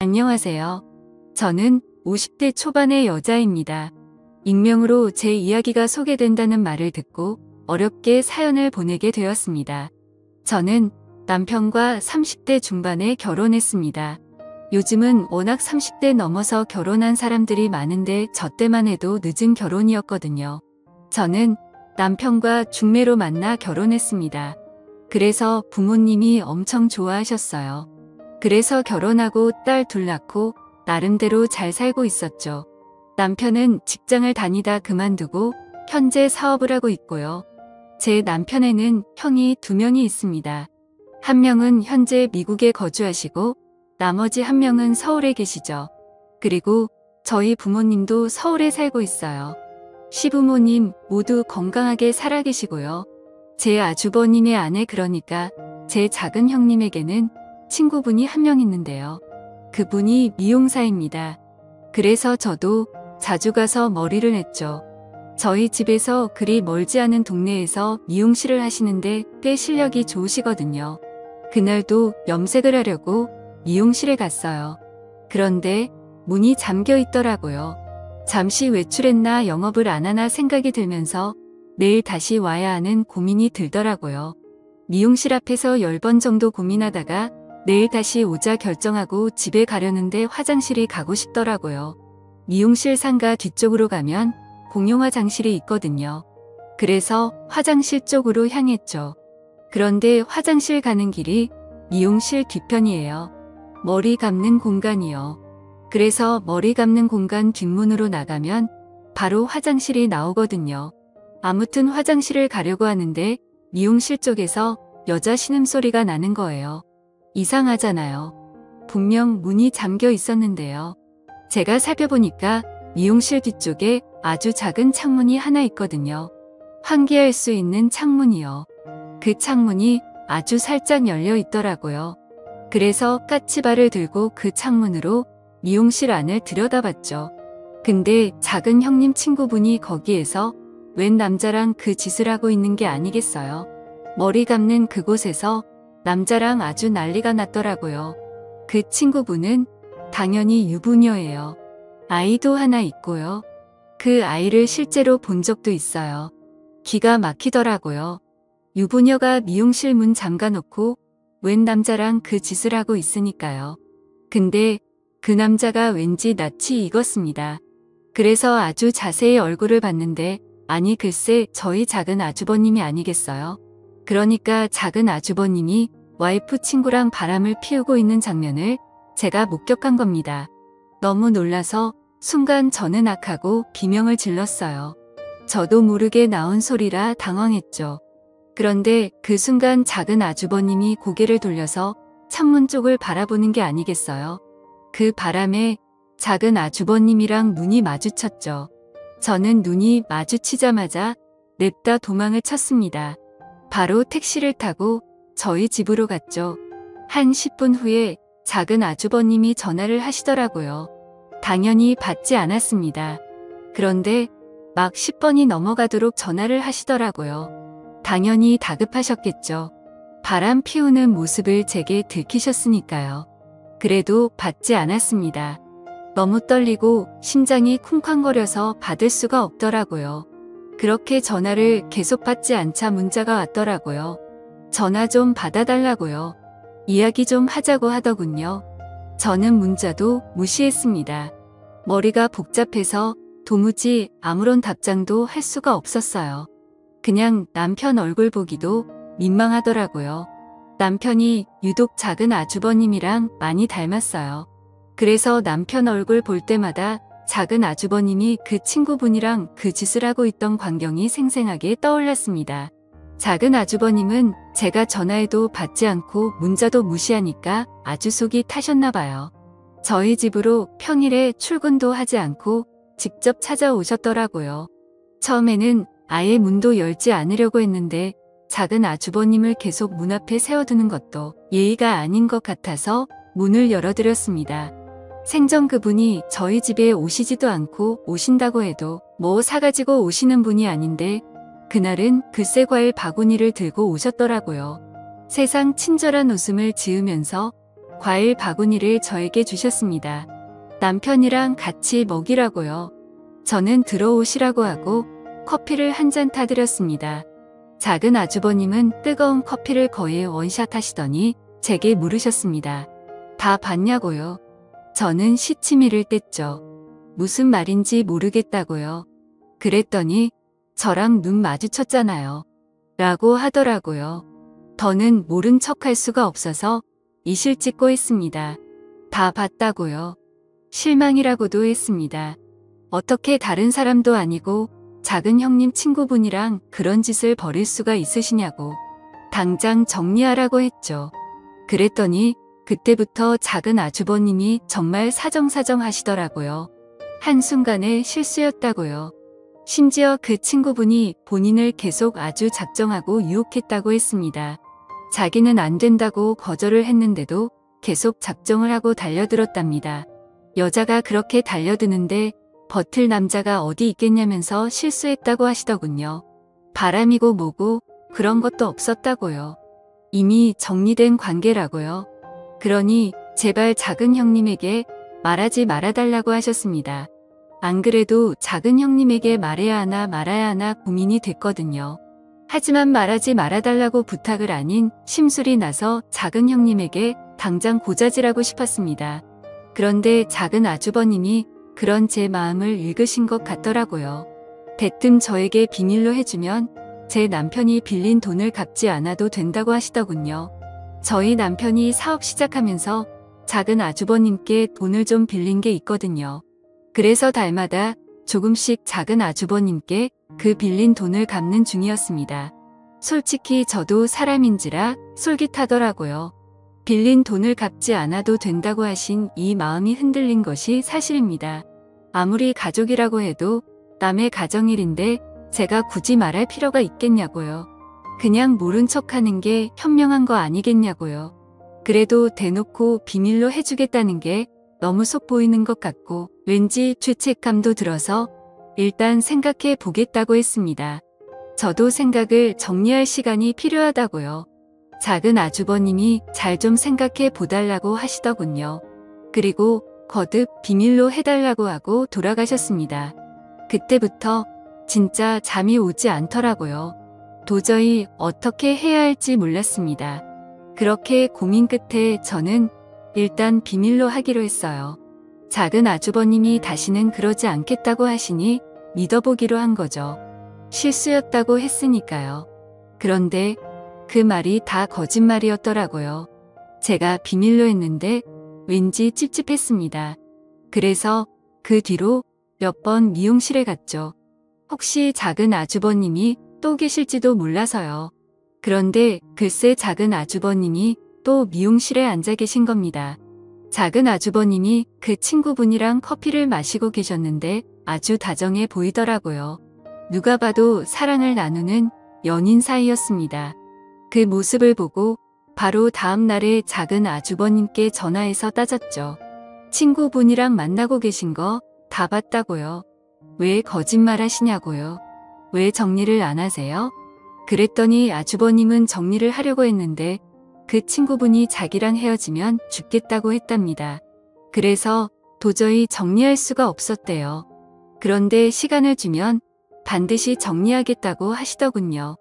안녕하세요. 저는 50대 초반의 여자입니다. 익명으로 제 이야기가 소개된다는 말을 듣고 어렵게 사연을 보내게 되었습니다. 저는 남편과 30대 중반에 결혼했습니다. 요즘은 워낙 30대 넘어서 결혼한 사람들이 많은데 저 때만 해도 늦은 결혼이었거든요. 저는 남편과 중매로 만나 결혼했습니다. 그래서 부모님이 엄청 좋아하셨어요. 그래서 결혼하고 딸 둘 낳고 나름대로 잘 살고 있었죠. 남편은 직장을 다니다 그만두고 현재 사업을 하고 있고요. 제 남편에는 형이 2명이 있습니다. 한 명은 현재 미국에 거주하시고 나머지 한 명은 서울에 계시죠. 그리고 저희 부모님도 서울에 살고 있어요. 시부모님 모두 건강하게 살아 계시고요. 제 아주버님의 아내 그러니까 제 작은 형님에게는 친구분이 한 명 있는데요. 그분이 미용사입니다. 그래서 저도 자주 가서 머리를 했죠. 저희 집에서 그리 멀지 않은 동네에서 미용실을 하시는데 꽤 실력이 좋으시거든요. 그날도 염색을 하려고 미용실에 갔어요. 그런데 문이 잠겨 있더라고요. 잠시 외출했나 영업을 안 하나 생각이 들면서 내일 다시 와야 하는 고민이 들더라고요. 미용실 앞에서 10번 정도 고민하다가 내일 다시 오자 결정하고 집에 가려는데 화장실이 가고 싶더라고요. 미용실 상가 뒤쪽으로 가면 공용 화장실이 있거든요. 그래서 화장실 쪽으로 향했죠. 그런데 화장실 가는 길이 미용실 뒤편이에요. 머리 감는 공간이요. 그래서 머리 감는 공간 뒷문으로 나가면 바로 화장실이 나오거든요. 아무튼 화장실을 가려고 하는데 미용실 쪽에서 여자 신음소리가 나는 거예요. 이상하잖아요. 분명 문이 잠겨 있었는데요. 제가 살펴보니까 미용실 뒤쪽에 아주 작은 창문이 하나 있거든요. 환기할 수 있는 창문이요. 그 창문이 아주 살짝 열려 있더라고요. 그래서 까치발을 들고 그 창문으로 미용실 안을 들여다봤죠. 근데 작은 형님 친구분이 거기에서 웬 남자랑 그 짓을 하고 있는 게 아니겠어요. 머리 감는 그곳에서 남자랑 아주 난리가 났더라고요. 그 친구분은 당연히 유부녀예요. 아이도 하나 있고요. 그 아이를 실제로 본 적도 있어요. 기가 막히더라고요. 유부녀가 미용실 문 잠가놓고 웬 남자랑 그 짓을 하고 있으니까요. 근데 그 남자가 왠지 낯이 익었습니다. 그래서 아주 자세히 얼굴을 봤는데 아니 글쎄 저희 작은 아주버님이 아니겠어요? 그러니까 작은 아주버님이 와이프 친구랑 바람을 피우고 있는 장면을 제가 목격한 겁니다. 너무 놀라서 순간 저는 악하고 비명을 질렀어요. 저도 모르게 나온 소리라 당황했죠. 그런데 그 순간 작은 아주버님이 고개를 돌려서 창문 쪽을 바라보는 게 아니겠어요? 그 바람에 작은 아주버님이랑 눈이 마주쳤죠. 저는 눈이 마주치자마자 냅다 도망을 쳤습니다. 바로 택시를 타고 저희 집으로 갔죠. 한 10분 후에 작은 아주버님이 전화를 하시더라고요. 당연히 받지 않았습니다. 그런데 막 10번이 넘어가도록 전화를 하시더라고요. 당연히 다급하셨겠죠. 바람 피우는 모습을 제게 들키셨으니까요. 그래도 받지 않았습니다. 너무 떨리고 심장이 쿵쾅거려서 받을 수가 없더라고요. 그렇게 전화를 계속 받지 않자 문자가 왔더라고요. 전화 좀 받아달라고요. 이야기 좀 하자고 하더군요. 저는 문자도 무시했습니다. 머리가 복잡해서 도무지 아무런 답장도 할 수가 없었어요. 그냥 남편 얼굴 보기도 민망하더라고요. 남편이 유독 작은 아주버님이랑 많이 닮았어요. 그래서 남편 얼굴 볼 때마다 작은 아주버님이 그 친구분이랑 그 짓을 하고 있던 광경이 생생하게 떠올랐습니다. 작은 아주버님은 제가 전화해도 받지 않고 문자도 무시하니까 아주 속이 타셨나 봐요. 저희 집으로 평일에 출근도 하지 않고 직접 찾아오셨더라고요. 처음에는 아예 문도 열지 않으려고 했는데 작은 아주버님을 계속 문 앞에 세워두는 것도 예의가 아닌 것 같아서 문을 열어드렸습니다. 생전 그분이 저희 집에 오시지도 않고 오신다고 해도 뭐 사가지고 오시는 분이 아닌데 그날은 글쎄 과일 바구니를 들고 오셨더라고요. 세상 친절한 웃음을 지으면서 과일 바구니를 저에게 주셨습니다. 남편이랑 같이 먹이라고요. 저는 들어오시라고 하고 커피를 한 잔 타드렸습니다. 작은 아주버님은 뜨거운 커피를 거의 원샷 하시더니 제게 물으셨습니다. 다 봤냐고요? 저는 시치미를 뗐죠. 무슨 말인지 모르겠다고요. 그랬더니 저랑 눈 마주쳤잖아요. 라고 하더라고요. 더는 모른 척할 수가 없어서 이실 찍고 했습니다. 다 봤다고요. 실망이라고도 했습니다. 어떻게 다른 사람도 아니고 작은 형님 친구분이랑 그런 짓을 벌일 수가 있으시냐고. 당장 정리하라고 했죠. 그랬더니 그때부터 작은 아주버님이 정말 사정사정 하시더라고요. 한순간에 실수였다고요. 심지어 그 친구분이 본인을 계속 아주 작정하고 유혹했다고 했습니다. 자기는 안 된다고 거절을 했는데도 계속 작정을 하고 달려들었답니다. 여자가 그렇게 달려드는데 버틸 남자가 어디 있겠냐면서 실수했다고 하시더군요. 바람이고 뭐고 그런 것도 없었다고요. 이미 정리된 관계라고요. 그러니 제발 작은 형님에게 말하지 말아달라고 하셨습니다. 안 그래도 작은 형님에게 말해야 하나 말아야 하나 고민이 됐거든요. 하지만 말하지 말아달라고 부탁을 아닌 심술이 나서 작은 형님에게 당장 고자질하고 싶었습니다. 그런데 작은 아주버님이 그런 제 마음을 읽으신 것 같더라고요. 대뜸 저에게 비밀로 해주면 제 남편이 빌린 돈을 갚지 않아도 된다고 하시더군요. 저희 남편이 사업 시작하면서 작은 아주버님께 돈을 좀 빌린 게 있거든요. 그래서 달마다 조금씩 작은 아주버님께 그 빌린 돈을 갚는 중이었습니다. 솔직히 저도 사람인지라 솔깃하더라고요. 빌린 돈을 갚지 않아도 된다고 하신 이 마음이 흔들린 것이 사실입니다. 아무리 가족이라고 해도 남의 가정일인데 제가 굳이 말할 필요가 있겠냐고요. 그냥 모른 척하는 게 현명한 거 아니겠냐고요. 그래도 대놓고 비밀로 해주겠다는 게 너무 속 보이는 것 같고 왠지 죄책감도 들어서 일단 생각해 보겠다고 했습니다. 저도 생각을 정리할 시간이 필요하다고요. 작은 아주버님이 잘 좀 생각해 보달라고 하시더군요. 그리고 거듭 비밀로 해달라고 하고 돌아가셨습니다. 그때부터 진짜 잠이 오지 않더라고요. 도저히 어떻게 해야 할지 몰랐습니다. 그렇게 고민 끝에 저는 일단 비밀로 하기로 했어요. 작은 아주버님이 다시는 그러지 않겠다고 하시니 믿어보기로 한 거죠. 실수였다고 했으니까요. 그런데 그 말이 다 거짓말이었더라고요. 제가 비밀로 했는데 왠지 찝찝했습니다. 그래서 그 뒤로 몇 번 미용실에 갔죠. 혹시 작은 아주버님이 또 계실지도 몰라서요. 그런데 글쎄 작은 아주버님이 또 미용실에 앉아 계신 겁니다. 작은 아주버님이 그 친구분이랑 커피를 마시고 계셨는데 아주 다정해 보이더라고요. 누가 봐도 사랑을 나누는 연인 사이였습니다. 그 모습을 보고 바로 다음 날에 작은 아주버님께 전화해서 따졌죠. 친구분이랑 만나고 계신 거 다 봤다고요. 왜 거짓말 하시냐고요. 왜 정리를 안 하세요? 그랬더니 아주버님은 정리를 하려고 했는데 그 친구분이 자기랑 헤어지면 죽겠다고 했답니다. 그래서 도저히 정리할 수가 없었대요. 그런데 시간을 주면 반드시 정리하겠다고 하시더군요.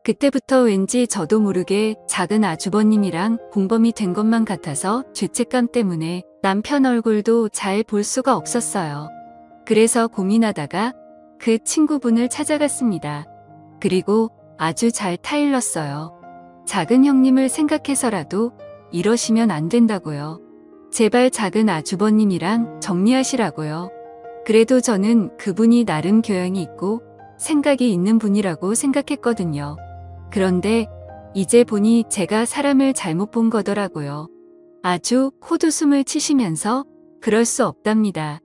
그때부터 왠지 저도 모르게 작은 아주버님이랑 공범이 된 것만 같아서 죄책감 때문에 남편 얼굴도 잘 볼 수가 없었어요. 그래서 고민하다가 그 친구분을 찾아갔습니다. 그리고 아주 잘 타일렀어요. 작은 형님을 생각해서라도 이러시면 안 된다고요. 제발 작은 아주버님이랑 정리하시라고요. 그래도 저는 그분이 나름 교양이 있고 생각이 있는 분이라고 생각했거든요. 그런데 이제 보니 제가 사람을 잘못 본 거더라고요. 아주 콧웃음을 치시면서 그럴 수 없답니다.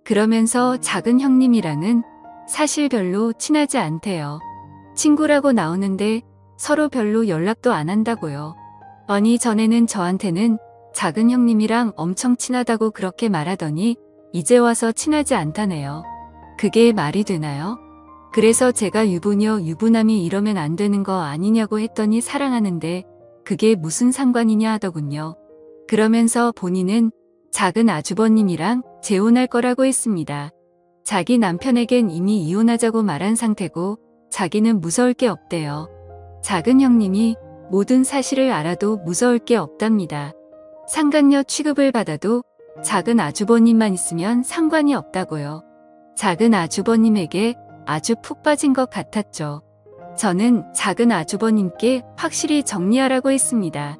그러면서 작은 형님이랑은 사실 별로 친하지 않대요. 친구라고 나오는데 서로 별로 연락도 안 한다고요. 아니 전에는 저한테는 작은 형님이랑 엄청 친하다고 그렇게 말하더니 이제 와서 친하지 않다네요. 그게 말이 되나요? 그래서 제가 유부녀 유부남이 이러면 안 되는 거 아니냐고 했더니 사랑하는데 그게 무슨 상관이냐 하더군요. 그러면서 본인은 작은 아주버님이랑 재혼할 거라고 했습니다. 자기 남편에겐 이미 이혼하자고 말한 상태고 자기는 무서울 게 없대요. 작은 형님이 모든 사실을 알아도 무서울 게 없답니다. 상간녀 취급을 받아도 작은 아주버님만 있으면 상관이 없다고요. 작은 아주버님에게 아주 푹 빠진 것 같았죠. 저는 작은 아주버님께 확실히 정리하라고 했습니다.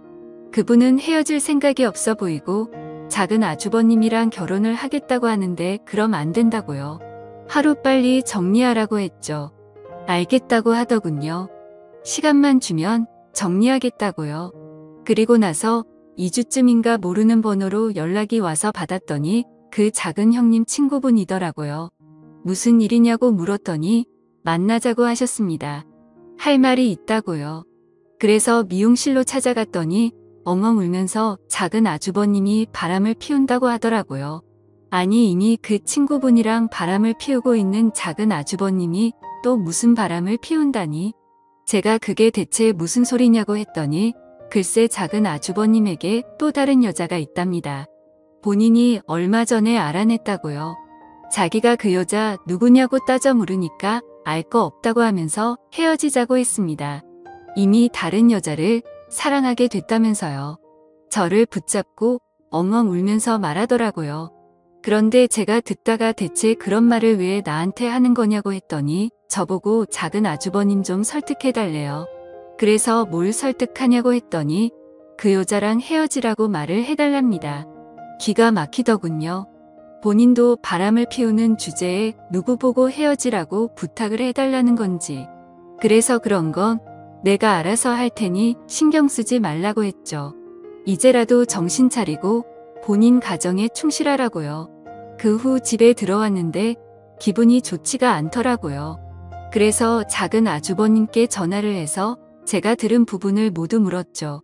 그분은 헤어질 생각이 없어 보이고 작은 아주버님이랑 결혼을 하겠다고 하는데 그럼 안 된다고요. 하루빨리 정리하라고 했죠. 알겠다고 하더군요. 시간만 주면 정리하겠다고요. 그리고 나서 2주쯤인가 모르는 번호로 연락이 와서 받았더니 그 작은 형님 친구분이더라고요. 무슨 일이냐고 물었더니 만나자고 하셨습니다. 할 말이 있다고요. 그래서 미용실로 찾아갔더니 엉엉 울면서 작은 아주버님이 바람을 피운다고 하더라고요. 아니 이미 그 친구분이랑 바람을 피우고 있는 작은 아주버님이 또 무슨 바람을 피운다니? 제가 그게 대체 무슨 소리냐고 했더니 글쎄 작은 아주버님에게 또 다른 여자가 있답니다. 본인이 얼마 전에 알아냈다고요. 자기가 그 여자 누구냐고 따져 물으니까 알 거 없다고 하면서 헤어지자고 했습니다. 이미 다른 여자를 사랑하게 됐다면서요. 저를 붙잡고 엉엉 울면서 말하더라고요. 그런데 제가 듣다가 대체 그런 말을 왜 나한테 하는 거냐고 했더니 저보고 작은 아주버님 좀 설득해달래요. 그래서 뭘 설득하냐고 했더니 그 여자랑 헤어지라고 말을 해달랍니다. 기가 막히더군요. 본인도 바람을 피우는 주제에 누구 보고 헤어지라고 부탁을 해달라는 건지. 그래서 그런 건 내가 알아서 할 테니 신경 쓰지 말라고 했죠. 이제라도 정신 차리고 본인 가정에 충실하라고요. 그 후 집에 들어왔는데 기분이 좋지가 않더라고요. 그래서 작은 아주버님께 전화를 해서 제가 들은 부분을 모두 물었죠.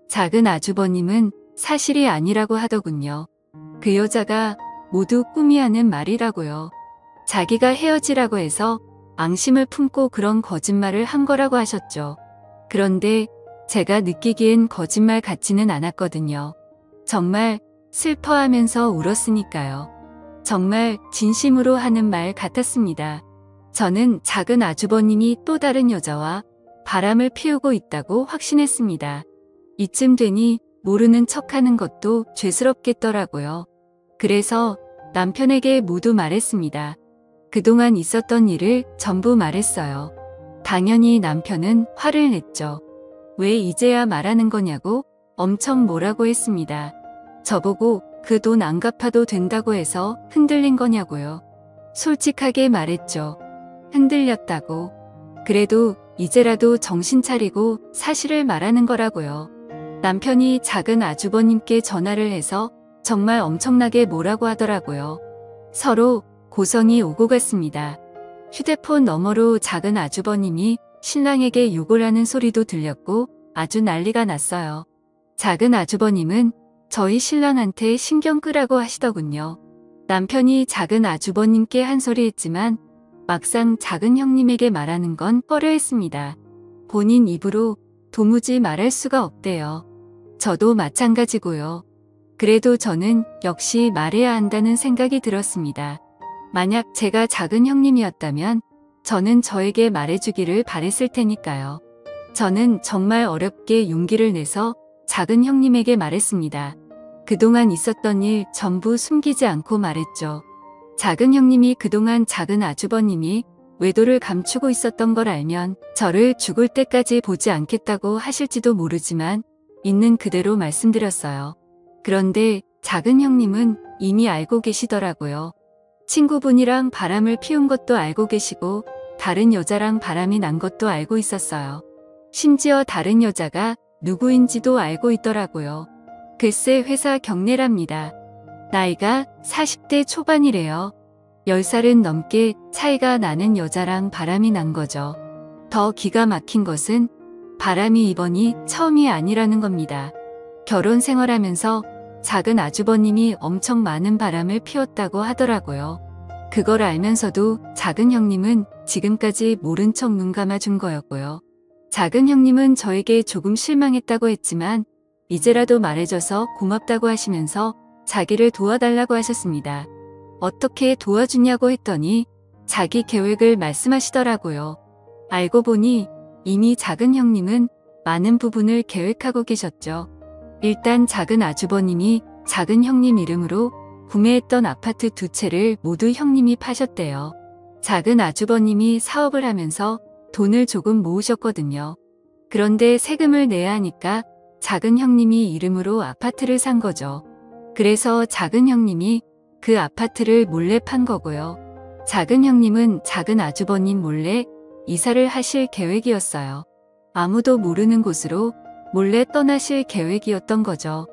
작은 아주버님은 사실이 아니라고 하더군요. 그 여자가 모두 꿈이 하는 말이라고요. 자기가 헤어지라고 해서 앙심을 품고 그런 거짓말을 한 거라고 하셨죠. 그런데 제가 느끼기엔 거짓말 같지는 않았거든요. 정말 슬퍼하면서 울었으니까요. 정말 진심으로 하는 말 같았습니다. 저는 작은 아주버님이 또 다른 여자와 바람을 피우고 있다고 확신했습니다. 이쯤 되니 모르는 척하는 것도 죄스럽겠더라고요. 그래서 남편에게 모두 말했습니다. 그동안 있었던 일을 전부 말했어요. 당연히 남편은 화를 냈죠. 왜 이제야 말하는 거냐고 엄청 뭐라고 했습니다. 저보고 그 돈 안 갚아도 된다고 해서 흔들린 거냐고요. 솔직하게 말했죠. 흔들렸다고. 그래도 이제라도 정신 차리고 사실을 말하는 거라고요. 남편이 작은 아주버님께 전화를 해서 정말 엄청나게 뭐라고 하더라고요. 서로 고성이 오고 갔습니다. 휴대폰 너머로 작은 아주버님이 신랑에게 욕을 하는 소리도 들렸고 아주 난리가 났어요. 작은 아주버님은 저희 신랑한테 신경 끄라고 하시더군요. 남편이 작은 아주버님께 한 소리 했지만 막상 작은 형님에게 말하는 건 꺼려했습니다. 본인 입으로 도무지 말할 수가 없대요. 저도 마찬가지고요. 그래도 저는 역시 말해야 한다는 생각이 들었습니다. 만약 제가 작은 형님이었다면 저는 저에게 말해주기를 바랬을 테니까요. 저는 정말 어렵게 용기를 내서 작은 형님에게 말했습니다. 그동안 있었던 일 전부 숨기지 않고 말했죠. 작은 형님이 그동안 작은 아주버님이 외도를 감추고 있었던 걸 알면 저를 죽을 때까지 보지 않겠다고 하실지도 모르지만 있는 그대로 말씀드렸어요. 그런데 작은 형님은 이미 알고 계시더라고요. 친구분이랑 바람을 피운 것도 알고 계시고 다른 여자랑 바람이 난 것도 알고 있었어요. 심지어 다른 여자가 누구인지도 알고 있더라고요. 글쎄 회사 경례랍니다. 나이가 40대 초반이래요. 10살은 넘게 차이가 나는 여자랑 바람이 난 거죠. 더 기가 막힌 것은 바람이 이번이 처음이 아니라는 겁니다. 결혼 생활하면서 작은 아주버님이 엄청 많은 바람을 피웠다고 하더라고요. 그걸 알면서도 작은 형님은 지금까지 모른 척 눈 감아준 거였고요. 작은 형님은 저에게 조금 실망했다고 했지만 이제라도 말해줘서 고맙다고 하시면서 자기를 도와달라고 하셨습니다. 어떻게 도와주냐고 했더니 자기 계획을 말씀하시더라고요. 알고 보니 이미 작은 형님은 많은 부분을 계획하고 계셨죠. 일단 작은 아주버님이 작은 형님 이름으로 구매했던 아파트 2채를 모두 형님이 파셨대요. 작은 아주버님이 사업을 하면서 돈을 조금 모으셨거든요. 그런데 세금을 내야 하니까 작은 형님이 이름으로 아파트를 산 거죠. 그래서 작은 형님이 그 아파트를 몰래 판 거고요. 작은 형님은 작은 아주버님 몰래 이사를 하실 계획이었어요. 아무도 모르는 곳으로 몰래 떠나실 계획이었던 거죠.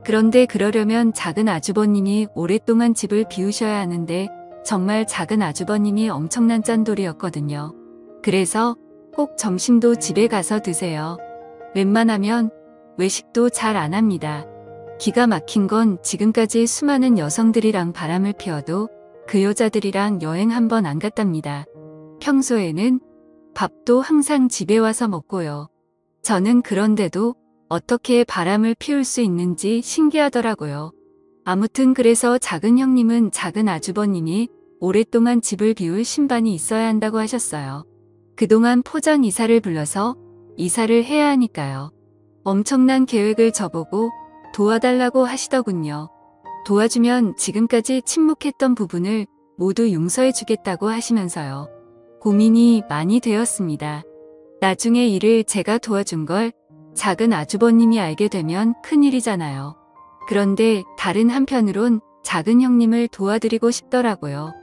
그런데 그러려면 작은 아주버님이 오랫동안 집을 비우셔야 하는데 정말 작은 아주버님이 엄청난 짠돌이였거든요. 그래서 꼭 점심도 집에 가서 드세요. 웬만하면 외식도 잘 안 합니다. 기가 막힌 건 지금까지 수많은 여성들이랑 바람을 피워도 그 여자들이랑 여행 한 번 안 갔답니다. 평소에는 밥도 항상 집에 와서 먹고요. 저는 그런데도 어떻게 바람을 피울 수 있는지 신기하더라고요. 아무튼 그래서 작은 형님은 작은 아주버님이 오랫동안 집을 비울 신반이 있어야 한다고 하셨어요. 그동안 포장 이사를 불러서 이사를 해야 하니까요. 엄청난 계획을 저보고 도와달라고 하시더군요. 도와주면 지금까지 침묵했던 부분을 모두 용서해 주겠다고 하시면서요. 고민이 많이 되었습니다. 나중에 일을 제가 도와준 걸 작은 아주버님이 알게 되면 큰일이잖아요. 그런데 다른 한편으론 작은 형님을 도와드리고 싶더라고요.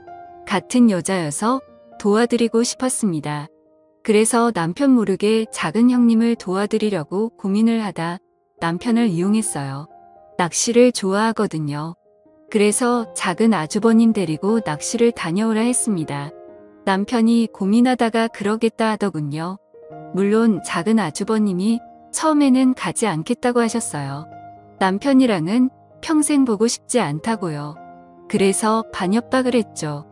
같은 여자여서 도와드리고 싶었습니다. 그래서 남편 모르게 작은 형님을 도와드리려고 고민을 하다 남편을 이용했어요. 낚시를 좋아하거든요. 그래서 작은 아주버님 데리고 낚시를 다녀오라 했습니다. 남편이 고민하다가 그러겠다 하더군요. 물론 작은 아주버님이 처음에는 가지 않겠다고 하셨어요. 남편이랑은 평생 보고 싶지 않다고요. 그래서 반협박을 했죠.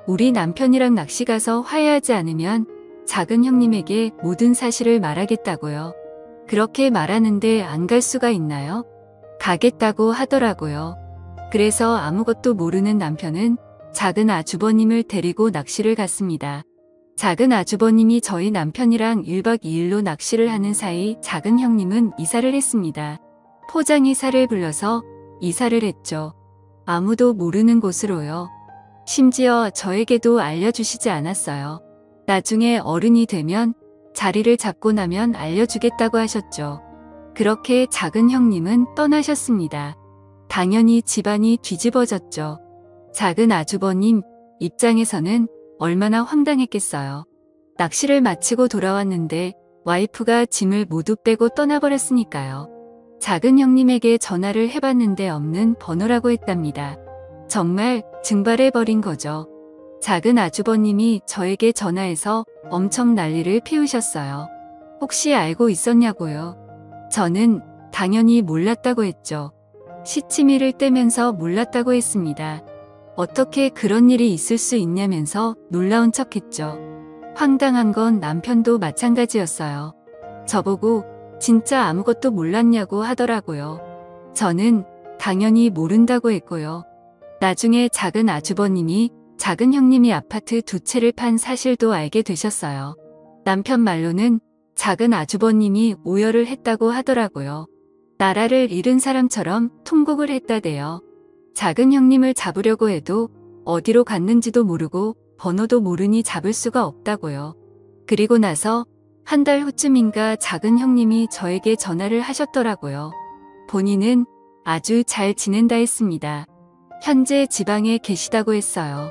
우리 남편이랑 낚시 가서 화해하지 않으면 작은 형님에게 모든 사실을 말하겠다고요. 그렇게 말하는데 안 갈 수가 있나요? 가겠다고 하더라고요. 그래서 아무것도 모르는 남편은 작은 아주버님을 데리고 낚시를 갔습니다. 작은 아주버님이 저희 남편이랑 1박 2일로 낚시를 하는 사이 작은 형님은 이사를 했습니다. 포장 이사를 불러서 이사를 했죠. 아무도 모르는 곳으로요. 심지어 저에게도 알려주시지 않았어요. 나중에 어른이 되면 자리를 잡고 나면 알려주겠다고 하셨죠. 그렇게 작은 형님은 떠나셨습니다. 당연히 집안이 뒤집어졌죠. 작은 아주버님 입장에서는 얼마나 황당했겠어요. 낚시를 마치고 돌아왔는데 와이프가 짐을 모두 빼고 떠나버렸으니까요. 작은 형님에게 전화를 해봤는데 없는 번호라고 했답니다. 정말 증발해버린 거죠. 작은 아주버님이 저에게 전화해서 엄청 난리를 피우셨어요. 혹시 알고 있었냐고요? 저는 당연히 몰랐다고 했죠. 시치미를 떼면서 몰랐다고 했습니다. 어떻게 그런 일이 있을 수 있냐면서 놀라운 척했죠. 황당한 건 남편도 마찬가지였어요. 저보고 진짜 아무것도 몰랐냐고 하더라고요. 저는 당연히 모른다고 했고요. 나중에 작은 아주버님이 작은 형님이 아파트 2채를 판 사실도 알게 되셨어요. 남편 말로는 작은 아주버님이 오열을 했다고 하더라고요. 나라를 잃은 사람처럼 통곡을 했다대요. 작은 형님을 잡으려고 해도 어디로 갔는지도 모르고 번호도 모르니 잡을 수가 없다고요. 그리고 나서 한 달 후쯤인가 작은 형님이 저에게 전화를 하셨더라고요. 본인은 아주 잘 지낸다 했습니다. 현재 지방에 계시다고 했어요.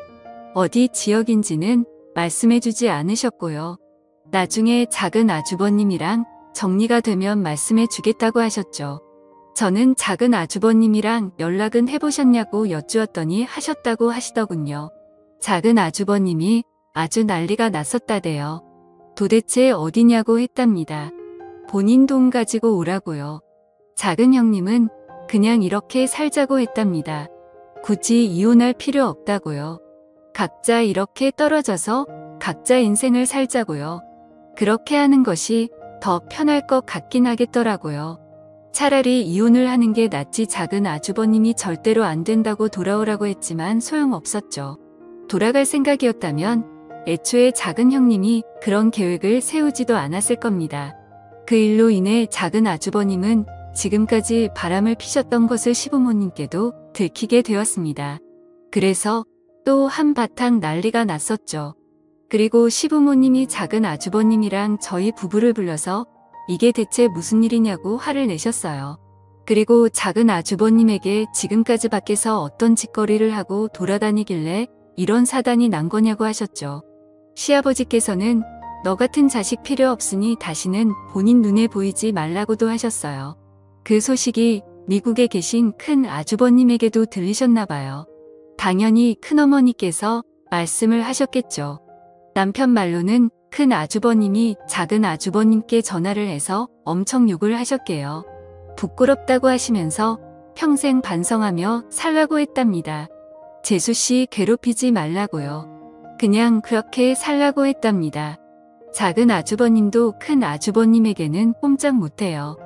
어디 지역인지는 말씀해주지 않으셨고요. 나중에 작은 아주버님이랑 정리가 되면 말씀해주겠다고 하셨죠. 저는 작은 아주버님이랑 연락은 해보셨냐고 여쭈었더니 하셨다고 하시더군요. 작은 아주버님이 아주 난리가 났었다대요. 도대체 어디냐고 했답니다. 본인 돈 가지고 오라고요. 작은 형님은 그냥 이렇게 살자고 했답니다. 굳이 이혼할 필요 없다고요. 각자 이렇게 떨어져서 각자 인생을 살자고요. 그렇게 하는 것이 더 편할 것 같긴 하겠더라고요. 차라리 이혼을 하는 게 낫지. 작은 아주버님이 절대로 안 된다고 돌아오라고 했지만 소용없었죠. 돌아갈 생각이었다면 애초에 작은 형님이 그런 계획을 세우지도 않았을 겁니다. 그 일로 인해 작은 아주버님은 지금까지 바람을 피셨던 것을 시부모님께도 들키게 되었습니다. 그래서 또 한바탕 난리가 났었죠. 그리고 시부모님이 작은 아주버님이랑 저희 부부를 불러서 이게 대체 무슨 일이냐고 화를 내셨어요. 그리고 작은 아주버님에게 지금까지 밖에서 어떤 짓거리를 하고 돌아다니길래 이런 사단이 난 거냐고 하셨죠. 시아버지께서는 너 같은 자식 필요 없으니 다시는 본인 눈에 보이지 말라고도 하셨어요. 그 소식이 미국에 계신 큰 아주버님에게도 들리셨나 봐요. 당연히 큰어머니께서 말씀을 하셨겠죠. 남편 말로는 큰 아주버님이 작은 아주버님께 전화를 해서 엄청 욕을 하셨게요. 부끄럽다고 하시면서 평생 반성하며 살라고 했답니다. 재수씨 괴롭히지 말라고요. 그냥 그렇게 살라고 했답니다. 작은 아주버님도 큰 아주버님에게는 꼼짝 못해요.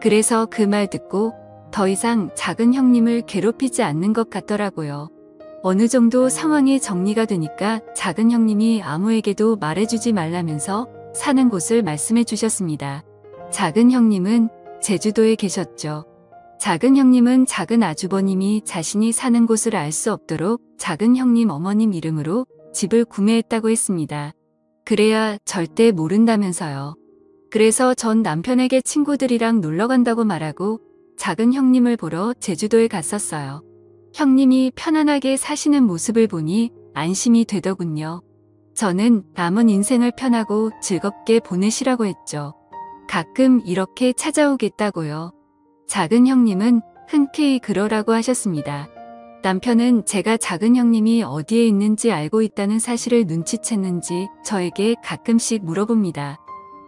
그래서 그 말 듣고 더 이상 작은 형님을 괴롭히지 않는 것 같더라고요. 어느 정도 상황이 정리가 되니까 작은 형님이 아무에게도 말해주지 말라면서 사는 곳을 말씀해 주셨습니다. 작은 형님은 제주도에 계셨죠. 작은 형님은 작은 아주버님이 자신이 사는 곳을 알 수 없도록 작은 형님 어머님 이름으로 집을 구매했다고 했습니다. 그래야 절대 모른다면서요. 그래서 전 남편에게 친구들이랑 놀러 간다고 말하고 작은 형님을 보러 제주도에 갔었어요. 형님이 편안하게 사시는 모습을 보니 안심이 되더군요. 저는 남은 인생을 편하고 즐겁게 보내시라고 했죠. 가끔 이렇게 찾아오겠다고요. 작은 형님은 흔쾌히 그러라고 하셨습니다. 남편은 제가 작은 형님이 어디에 있는지 알고 있다는 사실을 눈치챘는지 저에게 가끔씩 물어봅니다.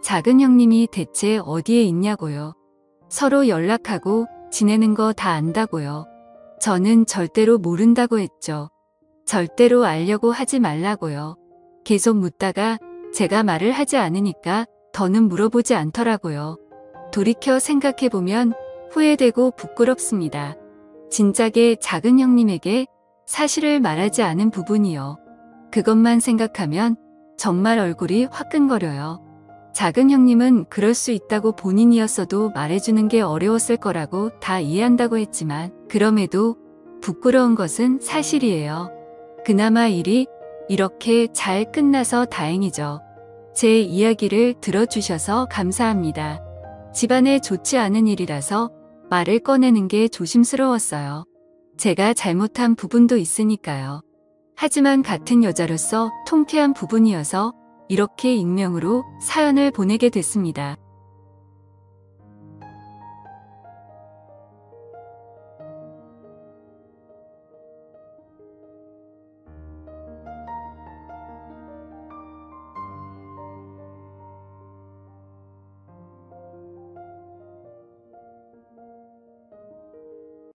작은 형님이 대체 어디에 있냐고요. 서로 연락하고 지내는 거 다 안다고요. 저는 절대로 모른다고 했죠. 절대로 알려고 하지 말라고요. 계속 묻다가 제가 말을 하지 않으니까 더는 물어보지 않더라고요. 돌이켜 생각해보면 후회되고 부끄럽습니다. 진작에 작은 형님에게 사실을 말하지 않은 부분이요. 그것만 생각하면 정말 얼굴이 화끈거려요. 작은 형님은 그럴 수 있다고 본인이었어도 말해주는 게 어려웠을 거라고 다 이해한다고 했지만 그럼에도 부끄러운 것은 사실이에요. 그나마 일이 이렇게 잘 끝나서 다행이죠. 제 이야기를 들어주셔서 감사합니다. 집안에 좋지 않은 일이라서 말을 꺼내는 게 조심스러웠어요. 제가 잘못한 부분도 있으니까요. 하지만 같은 여자로서 통쾌한 부분이어서 이렇게 익명으로 사연을 보내게 됐습니다.